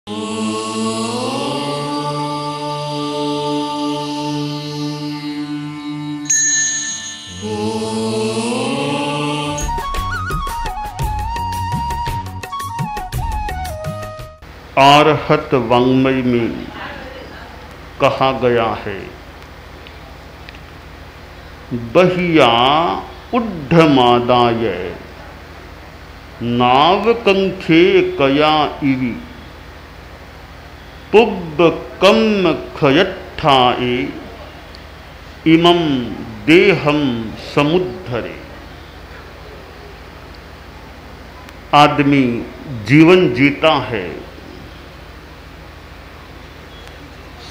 आरहत वाङ्मय में कहा गया है, बहिया उड्ढमादाय नावकंखे कया इवि पुब्बकम् खयट्ठाए इमं देहं समुद्धरे। आदमी जीवन जीता है,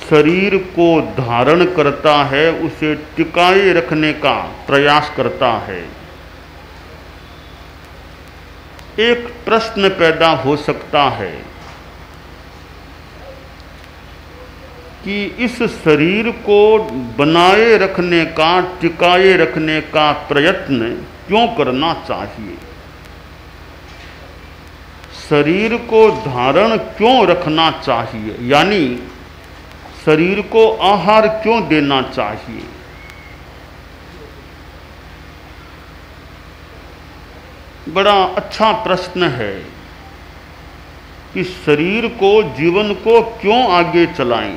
शरीर को धारण करता है, उसे टिकाए रखने का प्रयास करता है। एक प्रश्न पैदा हो सकता है कि इस शरीर को बनाए रखने का, टिकाए रखने का प्रयत्न क्यों करना चाहिए? शरीर को धारण क्यों रखना चाहिए, यानी शरीर को आहार क्यों देना चाहिए? बड़ा अच्छा प्रश्न है कि शरीर को, जीवन को क्यों आगे चलाएं।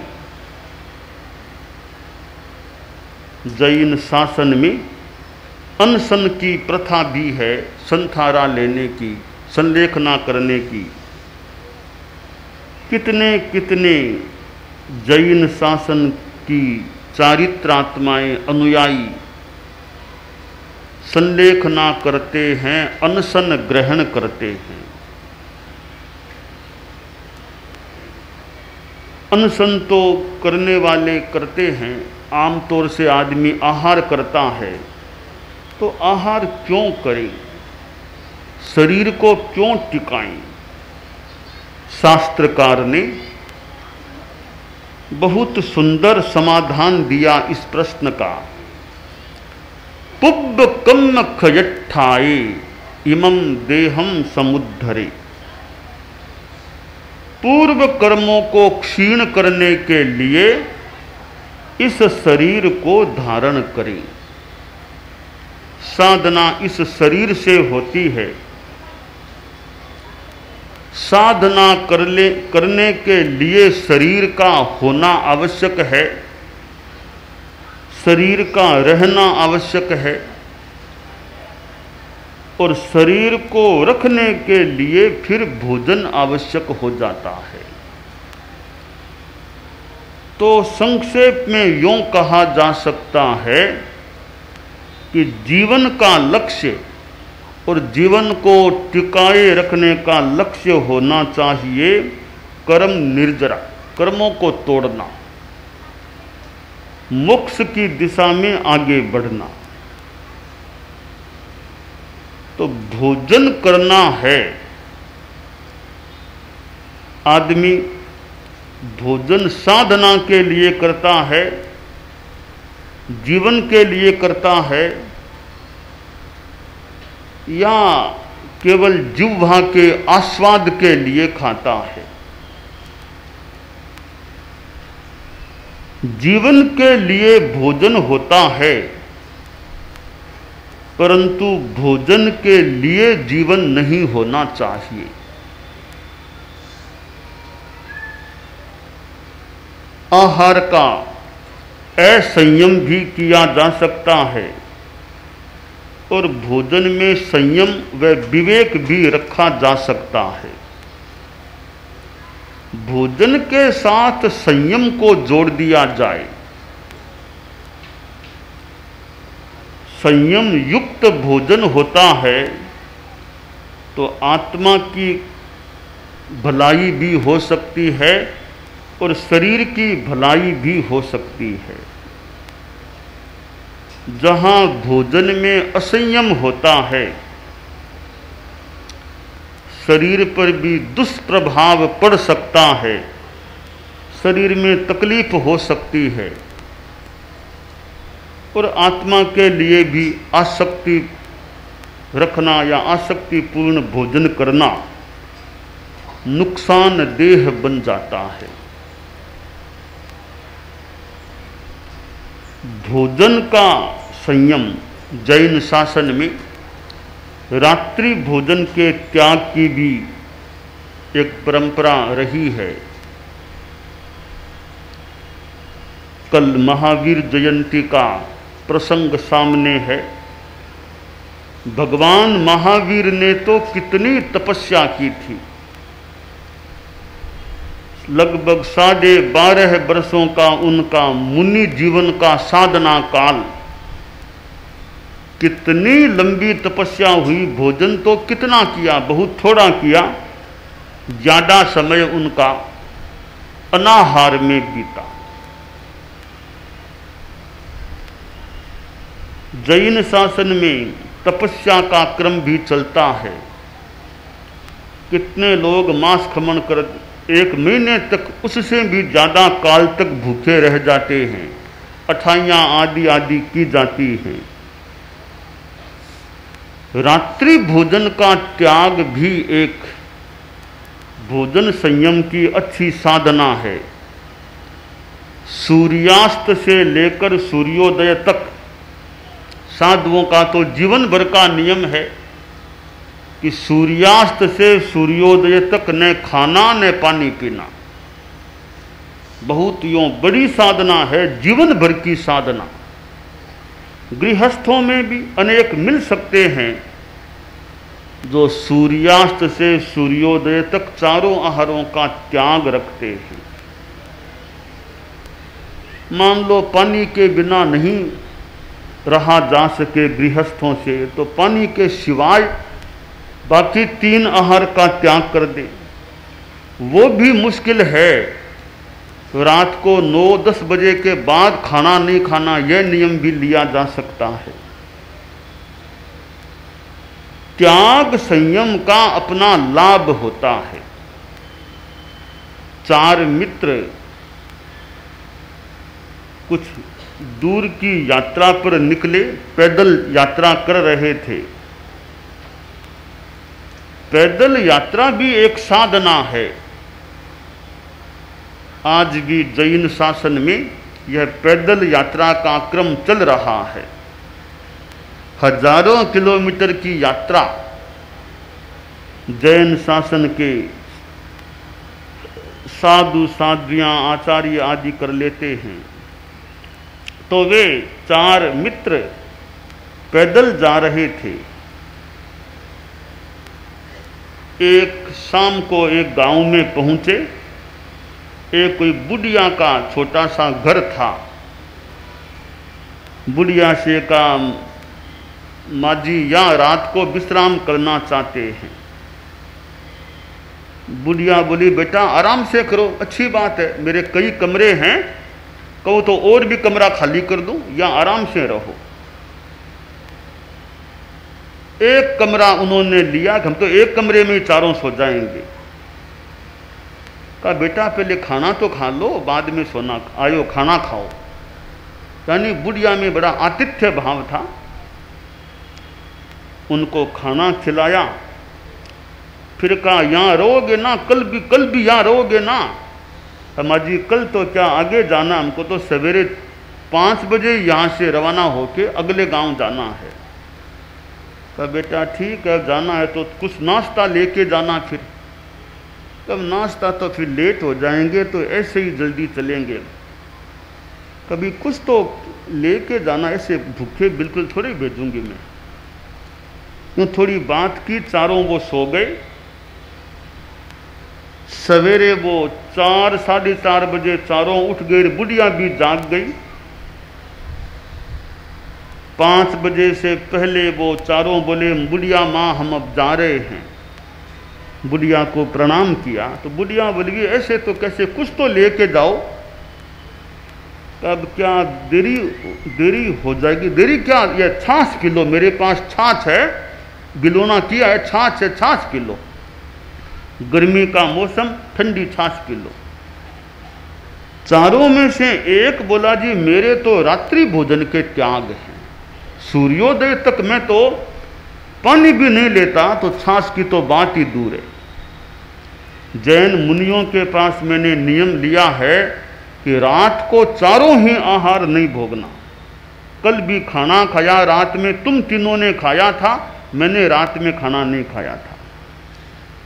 जैन शासन में अनशन की प्रथा भी है, संथारा लेने की, संलेखना करने की। कितने कितने जैन शासन की चारित्रात्माएं, अनुयायी संलेखना करते हैं, अनशन ग्रहण करते हैं। अनशन तो करने वाले करते हैं, आमतौर से आदमी आहार करता है। तो आहार क्यों करें, शरीर को क्यों टिकाएं? शास्त्रकार ने बहुत सुंदर समाधान दिया इस प्रश्न का। पुब्बकम् खयट्ठाए इमं देहं समुद्धरे। पूर्व कर्मों को क्षीण करने के लिए इस शरीर को धारण करें। साधना इस शरीर से होती है। साधना करने के लिए शरीर का होना आवश्यक है, शरीर का रहना आवश्यक है, और शरीर को रखने के लिए फिर भोजन आवश्यक हो जाता है। तो संक्षेप में यूं कहा जा सकता है कि जीवन का लक्ष्य और जीवन को टिकाए रखने का लक्ष्य होना चाहिए कर्म निर्जरा, कर्मों को तोड़ना, मोक्ष की दिशा में आगे बढ़ना। तो भोजन करना है। आदमी भोजन साधना के लिए करता है, जीवन के लिए करता है, या केवल जिह्वा के आस्वाद के लिए खाता है। जीवन के लिए भोजन होता है, परंतु भोजन के लिए जीवन नहीं होना चाहिए। आहार का असंयम भी किया जा सकता है, और भोजन में संयम व विवेक भी रखा जा सकता है। भोजन के साथ संयम को जोड़ दिया जाए, संयम युक्त भोजन होता है, तो आत्मा की भलाई भी हो सकती है और शरीर की भलाई भी हो सकती है। जहाँ भोजन में असंयम होता है, शरीर पर भी दुष्प्रभाव पड़ सकता है, शरीर में तकलीफ हो सकती है, और आत्मा के लिए भी आसक्ति रखना या आसक्तिपूर्ण भोजन करना नुकसानदेह बन जाता है। भोजन का संयम जैन शासन में रात्रि भोजन के त्याग की भी एक परंपरा रही है। कल महावीर जयंती का प्रसंग सामने है। भगवान महावीर ने तो कितनी तपस्या की थी। लगभग 12.5 वर्षों का उनका मुनि जीवन का साधना काल, कितनी लंबी तपस्या हुई। भोजन तो कितना किया, बहुत थोड़ा किया। ज्यादा समय उनका अनाहार में बीता। जैन शासन में तपस्या का क्रम भी चलता है। कितने लोग मांस खमन कर 1 महीने तक, उससे भी ज्यादा काल तक भूखे रह जाते हैं। अठाइयाँ आदि आदि की जाती हैं। रात्रि भोजन का त्याग भी एक भोजन संयम की अच्छी साधना है। सूर्यास्त से लेकर सूर्योदय तक साधुओं का तो जीवन भर का नियम है कि सूर्यास्त से सूर्योदय तक न खाना न पानी पीना। बहुत यूं बड़ी साधना है, जीवन भर की साधना। गृहस्थों में भी अनेक मिल सकते हैं जो सूर्यास्त से सूर्योदय तक चारों आहारों का त्याग रखते हैं। मान लो पानी के बिना नहीं रहा जा सके गृहस्थों से, तो पानी के सिवाय बाकी 3 आहार का त्याग कर दे। वो भी मुश्किल है। तो रात को 9-10 बजे के बाद खाना नहीं खाना, यह नियम भी लिया जा सकता है। त्याग संयम का अपना लाभ होता है। 4 मित्र कुछ दूर की यात्रा पर निकले, पैदल यात्रा कर रहे थे। पैदल यात्रा भी एक साधना है। आज भी जैन शासन में यह पैदल यात्रा का क्रम चल रहा है। हजारों किलोमीटर की यात्रा जैन शासन के साधु साध्वियां आचार्य आदि कर लेते हैं। तो वे 4 मित्र पैदल जा रहे थे। एक शाम को एक गांव में पहुंचे। एक कोई बुढ़िया का छोटा सा घर था। बुढ़िया से कहा, माँ जी यहाँ रात को विश्राम करना चाहते हैं। बुढ़िया बोली, बेटा आराम से करो, अच्छी बात है, मेरे कई कमरे हैं, कहो तो और भी कमरा खाली कर दूं, या आराम से रहो। एक कमरा उन्होंने लिया, हम तो एक कमरे में ही चारों सो जाएंगे। कहा बेटा पहले खाना तो खा लो, बाद में सोना, आयो खाना खाओ। यानी बुढ़िया में बड़ा आतिथ्य भाव था। उनको खाना खिलाया, फिर कहा यहाँ रहोगे ना, कल भी यहाँ रहोगे ना। अम्मा जी कल तो क्या आगे जाना, हमको तो सवेरे 5 बजे यहाँ से रवाना होके अगले गांव जाना है। कहा बेटा ठीक है, जाना है तो कुछ नाश्ता लेके जाना। फिर तब नाश्ता तो फिर लेट हो जाएंगे, तो ऐसे ही जल्दी चलेंगे। कभी कुछ तो लेके जाना, ऐसे भूखे बिल्कुल थोड़ी भेजूंगी मैं। यूँ थोड़ी बात की, चारों वो सो गए। सवेरे वो 4 साढ़े 4 बजे चारों उठ गए, बुढ़िया भी जाग गई। 5 बजे से पहले वो चारों बोले, बुढ़िया माँ हम अब जा रहे हैं। बुढ़िया को प्रणाम किया तो बुढ़िया बोली, ऐसे तो कैसे, कुछ तो लेके जाओ। अब क्या देरी हो जाएगी। देरी क्या, ये छाछ पी लो, मेरे पास छाछ है, गिलोना किया है, छाछ है, छाछ पी लो। गर्मी का मौसम, ठंडी छाछ पी लो। चारों में से एक बोला, जी मेरे तो रात्रि भोजन के त्याग हैं, सूर्योदय तक मैं तो पानी भी नहीं लेता, तो छाछ की तो बात ही दूर है। जैन मुनियों के पास मैंने नियम लिया है कि रात को चारों ही आहार नहीं भोगना। कल भी खाना खाया रात में, तुम तीनों ने खाया था, मैंने रात में खाना नहीं खाया था,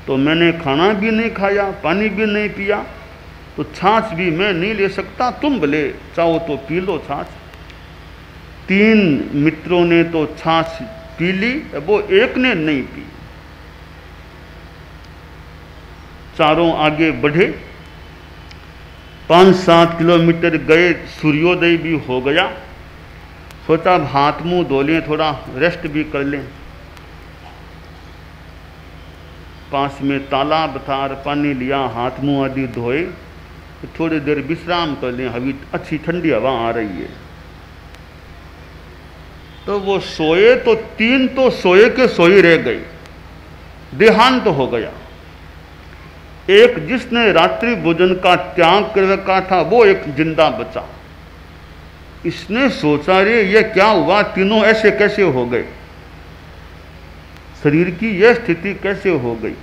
तो मैंने खाना भी नहीं खाया, पानी भी नहीं पिया, तो छाछ भी मैं नहीं ले सकता, तुम भले चाहो तो पी लो छाछ। 3 मित्रों ने तो छाछ पी ली, वो एक ने नहीं पी। चारों आगे बढ़े, 5-7 किलोमीटर गए, सूर्योदय भी हो गया। सोचा हाथ मुंह धो लें, थोड़ा रेस्ट भी कर लें। पास में तालाब था, पानी लिया, हाथ मुंह आदि धोए, तो थोड़ी देर विश्राम कर लें, अभी अच्छी ठंडी हवा आ रही है। तो वो सोए तो 3 तो सोए के सोए रह गए, देहांत हो गया। एक जिसने रात्रि भोजन का त्याग कर रखा था वो एक जिंदा बचा। इसने सोचा रे ये क्या हुआ, तीनों ऐसे कैसे हो गए, शरीर की यह स्थिति कैसे हो गई।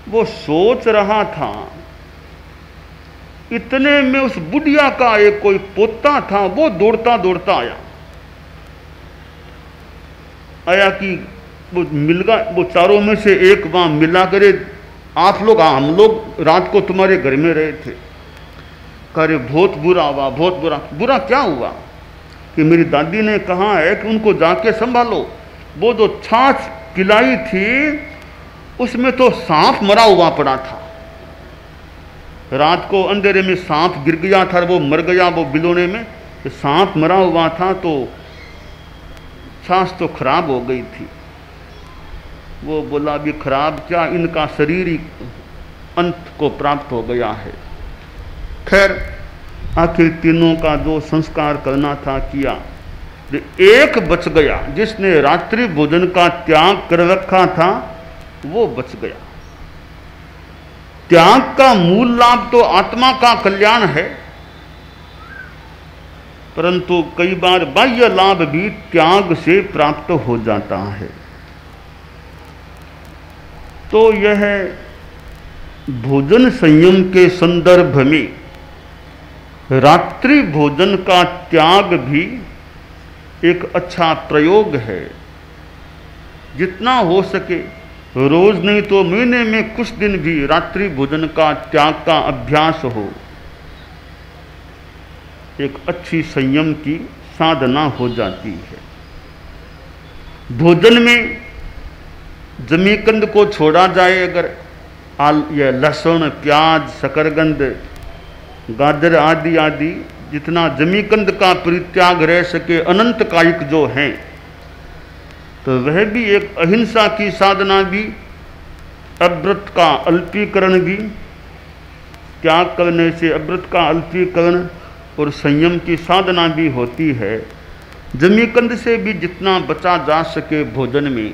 वो सोच रहा था, इतने में उस बुढ़िया का एक कोई पोता था, वो दौड़ता दौड़ता आया कि वो मिल गया। वो चारों में से एक वहां मिला करे, आप लोग, हम लोग रात को तुम्हारे घर में रहे थे। करे बहुत बुरा हुआ, बहुत बुरा। बुरा क्या हुआ कि मेरी दादी ने कहा है कि उनको जाके संभालो, वो जो छाछ पिलाई थी उसमें तो सांप मरा हुआ पड़ा था। रात को अंधेरे में सांप गिर गया था, वो मर गया वो बिलोने में, तो सांप मरा हुआ था, तो छाछ तो खराब हो गई थी। वो बोला भी खराब क्या, इनका शरीर ही अंत को प्राप्त हो गया है। खैर आखिर तीनों का जो संस्कार करना था किया। एक बच गया, जिसने रात्रि भोजन का त्याग कर रखा था वो बच गया। त्याग का मूल लाभ तो आत्मा का कल्याण है, परंतु कई बार बाह्य लाभ भी त्याग से प्राप्त हो जाता है। तो यह भोजन संयम के संदर्भ में रात्रि भोजन का त्याग भी एक अच्छा प्रयोग है। जितना हो सके रोज नहीं तो महीने में कुछ दिन भी रात्रि भोजन का त्याग का अभ्यास हो, एक अच्छी संयम की साधना हो जाती है। भोजन में जमीकंद को छोड़ा जाए, अगर यह लहसुन, प्याज, शकरकंद, गाजर आदि आदि जितना जमीकंद का परित्याग रह सके, अनंत कायिक जो हैं, तो वह भी एक अहिंसा की साधना भी, अव्रत का अल्पीकरण भी। त्याग करने से अव्रत का अल्पीकरण और संयम की साधना भी होती है। जमीकंद से भी जितना बचा जा सके भोजन में,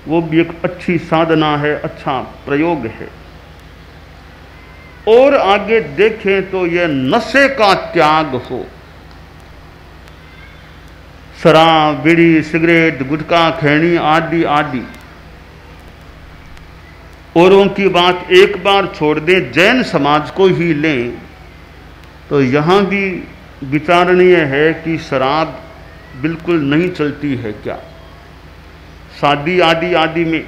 वो भी एक अच्छी साधना है, अच्छा प्रयोग है। और आगे देखें तो यह नशे का त्याग हो, शराब, बीड़ी, सिगरेट, गुटखा, खैनी आदि आदि, औरों की बात एक बार छोड़ दें, जैन समाज को ही लें तो यहाँ भी विचारणीय है कि शराब बिल्कुल नहीं चलती है क्या। शादी आदि आदि में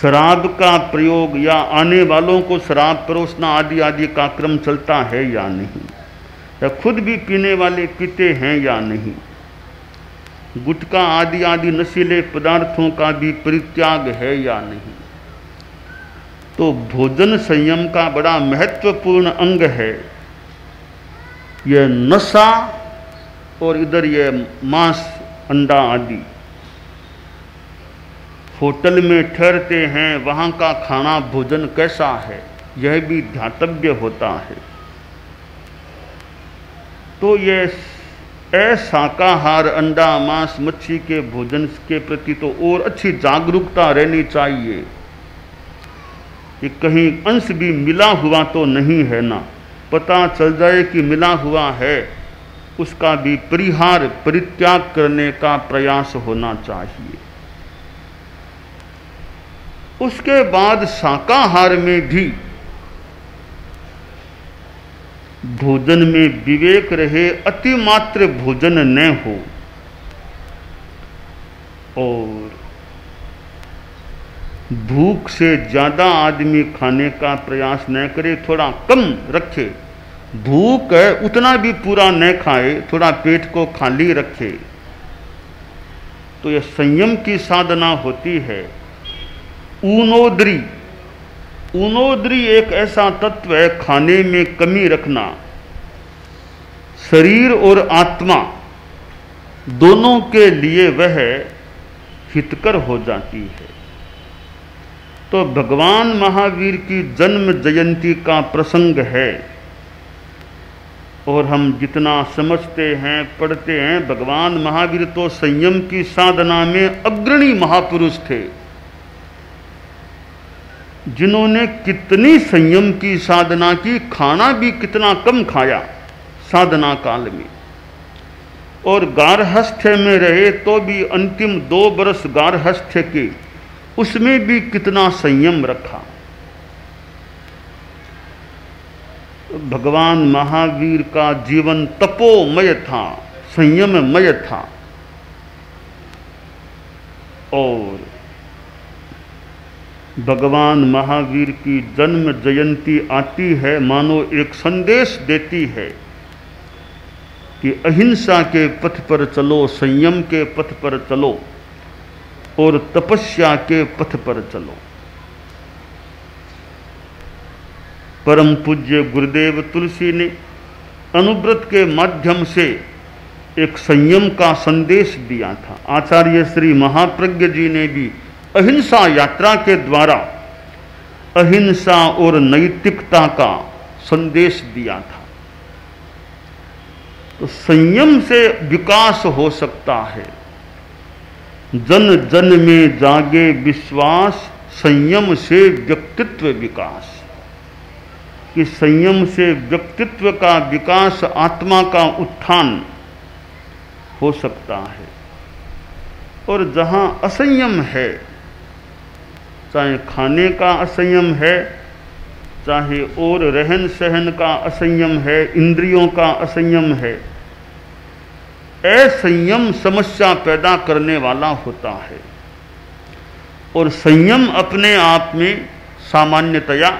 शराब का प्रयोग या आने वालों को शराब परोसना आदि आदि का क्रम चलता है या नहीं, या खुद भी पीने वाले पीते हैं या नहीं। गुटखा आदि आदि नशीले पदार्थों का भी परित्याग है या नहीं। तो भोजन संयम का बड़ा महत्वपूर्ण अंग है यह नशा, और इधर यह मांस, अंडा आदि। होटल में ठहरते हैं, वहाँ का खाना भोजन कैसा है यह भी ध्यातव्य होता है। तो यह अशाकाहार, अंडा, मांस, मच्छी के भोजन के प्रति तो और अच्छी जागरूकता रहनी चाहिए कि कहीं अंश भी मिला हुआ तो नहीं है ना। पता चल जाए कि मिला हुआ है, उसका भी परिहार, परित्याग करने का प्रयास होना चाहिए। उसके बाद शाकाहार में भी भोजन में विवेक रहे, अतिमात्र भोजन न हो और भूख से ज़्यादा आदमी खाने का प्रयास न करे, थोड़ा कम रखे। भूख है उतना भी पूरा न खाए, थोड़ा पेट को खाली रखे, तो यह संयम की साधना होती है। ऊनोदरी, ऊनोदरी एक ऐसा तत्व है, खाने में कमी रखना। शरीर और आत्मा दोनों के लिए वह हितकर हो जाती है। तो भगवान महावीर की जन्म जयंती का प्रसंग है और हम जितना समझते हैं, पढ़ते हैं, भगवान महावीर तो संयम की साधना में अग्रणी महापुरुष थे, जिन्होंने कितनी संयम की साधना की, खाना भी कितना कम खाया साधना काल में, और गारहस्थ्य में रहे तो भी अंतिम 2 वर्ष गारहस्थ्य के, उसमें भी कितना संयम रखा। भगवान महावीर का जीवन तपोमय था, संयममय था। और भगवान महावीर की जन्म जयंती आती है, मानो एक संदेश देती है कि अहिंसा के पथ पर चलो, संयम के पथ पर चलो और तपस्या के पथ पर चलो। परम पूज्य गुरुदेव तुलसी ने अनुव्रत के माध्यम से एक संयम का संदेश दिया था। आचार्य श्री महाप्रज्ञ जी ने भी अहिंसा यात्रा के द्वारा अहिंसा और नैतिकता का संदेश दिया था। तो संयम से विकास हो सकता है। जन जन में जागे विश्वास, संयम से व्यक्तित्व विकास। कि संयम से व्यक्तित्व का विकास, आत्मा का उत्थान हो सकता है। और जहाँ असंयम है, चाहे खाने का असंयम है, चाहे और रहन सहन का असंयम है, इंद्रियों का असंयम है, असंयम समस्या पैदा करने वाला होता है। और संयम अपने आप में सामान्यतया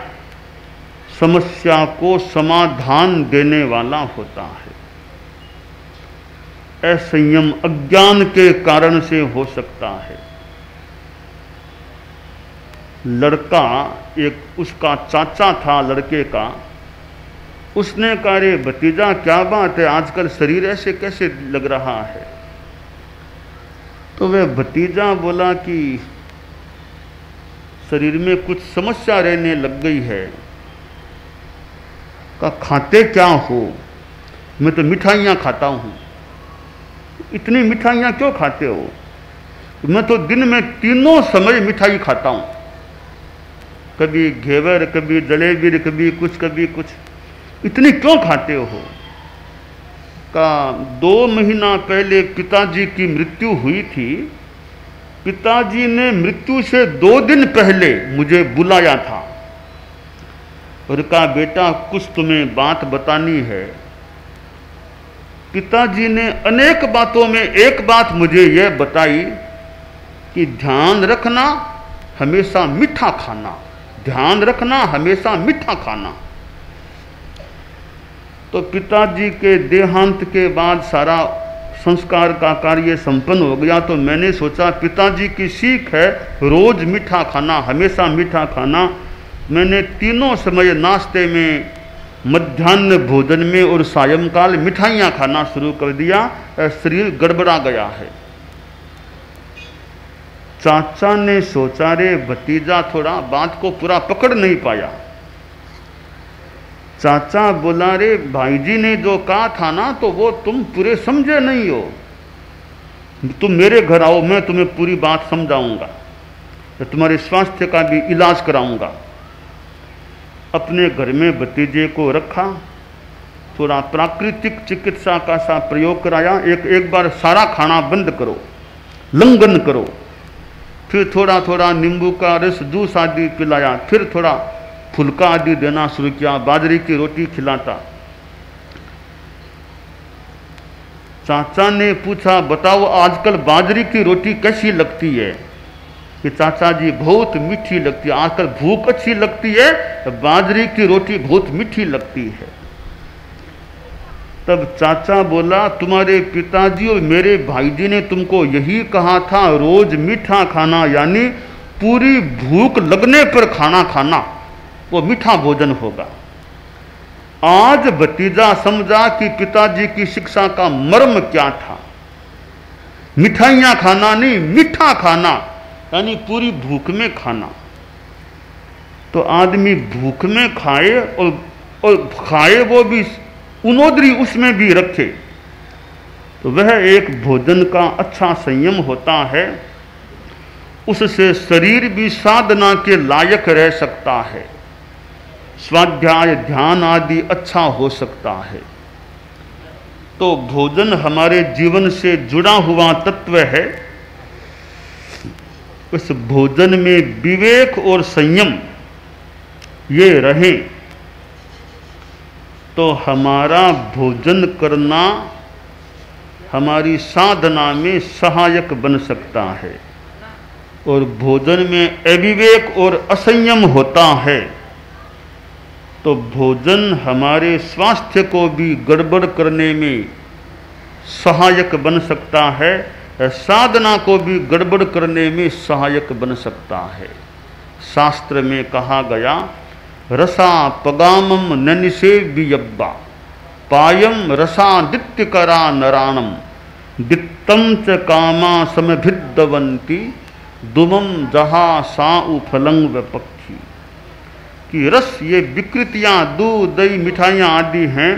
समस्या को समाधान देने वाला होता है। असंयम अज्ञान के कारण से हो सकता है। लड़का, एक उसका चाचा था लड़के का, उसने कहा, रे भतीजा क्या बात है, आजकल शरीर ऐसे कैसे लग रहा है। तो वह भतीजा बोला कि शरीर में कुछ समस्या रहने लग गई है। का खाते क्या हो? मैं तो मिठाइयाँ खाता हूँ। इतनी मिठाइयाँ क्यों खाते हो? मैं तो दिन में 3 समय मिठाई खाता हूँ, कभी घेवर, कभी जलेबी, कभी कुछ। इतनी क्यों खाते हो? का 2 महीना पहले पिताजी की मृत्यु हुई थी। पिताजी ने मृत्यु से 2 दिन पहले मुझे बुलाया था और कहा, बेटा कुछ तुम्हें बात बतानी है। पिताजी ने अनेक बातों में एक बात मुझे यह बताई कि ध्यान रखना हमेशा मीठा खाना, ध्यान रखना हमेशा मीठा खाना। तो पिताजी के देहांत के बाद सारा संस्कार का कार्य संपन्न हो गया। तो मैंने सोचा पिताजी की सीख है रोज मीठा खाना, हमेशा मीठा खाना। मैंने 3 समय नाश्ते में, मध्याह्न भोजन में और सायंकाल मिठाइयाँ खाना शुरू कर दिया। शरीर गड़बड़ा गया है। चाचा ने सोचा, रे भतीजा थोड़ा बात को पूरा पकड़ नहीं पाया। चाचा बोला, रे भाई जी ने जो कहा था ना, तो वो तुम पूरे समझे नहीं हो। तुम मेरे घर आओ, मैं तुम्हें पूरी बात समझाऊंगा, तुम्हारे स्वास्थ्य का भी इलाज कराऊंगा। अपने घर में भतीजे को रखा, थोड़ा प्राकृतिक चिकित्सा का सा प्रयोग कराया। एक बार सारा खाना बंद करो, लंघन करो, फिर थोड़ा थोड़ा नींबू का रस, जूस आदि पिलाया, फिर थोड़ा फुल्का आदि देना शुरू किया, बाजरे की रोटी खिलाता। चाचा ने पूछा, बताओ आजकल बाजरे की रोटी कैसी लगती है? कि चाचा जी बहुत मीठी लगती है, आजकल भूख अच्छी लगती है, बाजरे की रोटी बहुत मीठी लगती है। तब चाचा बोला, तुम्हारे पिताजी और मेरे भाईजी ने तुमको यही कहा था, रोज मीठा खाना, यानी पूरी भूख लगने पर खाना खाना, वो मीठा भोजन होगा। आज भतीजा समझा कि पिताजी की शिक्षा का मर्म क्या था। मिठाइयां खाना नहीं, मीठा खाना, यानी पूरी भूख में खाना। तो आदमी भूख में खाए और खाए वो भी उनोदरी उसमें भी रखे, तो वह एक भोजन का अच्छा संयम होता है। उससे शरीर भी साधना के लायक रह सकता है, स्वाध्याय ध्यान आदि अच्छा हो सकता है। तो भोजन हमारे जीवन से जुड़ा हुआ तत्व है। इस भोजन में विवेक और संयम ये रहे तो हमारा भोजन करना हमारी साधना में सहायक बन सकता है। और भोजन में अविवेक और असंयम होता है तो भोजन हमारे स्वास्थ्य को भी गड़बड़ करने में सहायक बन सकता है, साधना को भी गड़बड़ करने में सहायक बन सकता है। शास्त्र में कहा गया, रसा पगामम न निषेव्यब्बा पायम रसादित्यकरा नराणम दित्तम च कामा समभिद्दवंती दुमम जहा साउ फलंग वपक्षी। कि रस, ये विकृतियाँ, दूध दही मिठाइयाँ आदि हैं,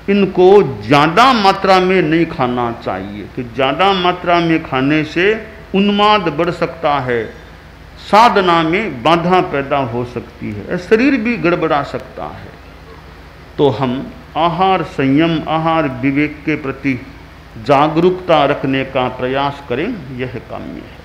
इनको ज़्यादा मात्रा में नहीं खाना चाहिए। कि ज़्यादा मात्रा में खाने से उन्माद बढ़ सकता है, साधना में बाधा पैदा हो सकती है, शरीर भी गड़बड़ा सकता है। तो हम आहार संयम, आहार विवेक के प्रति जागरूकता रखने का प्रयास करें, यह काम्य है।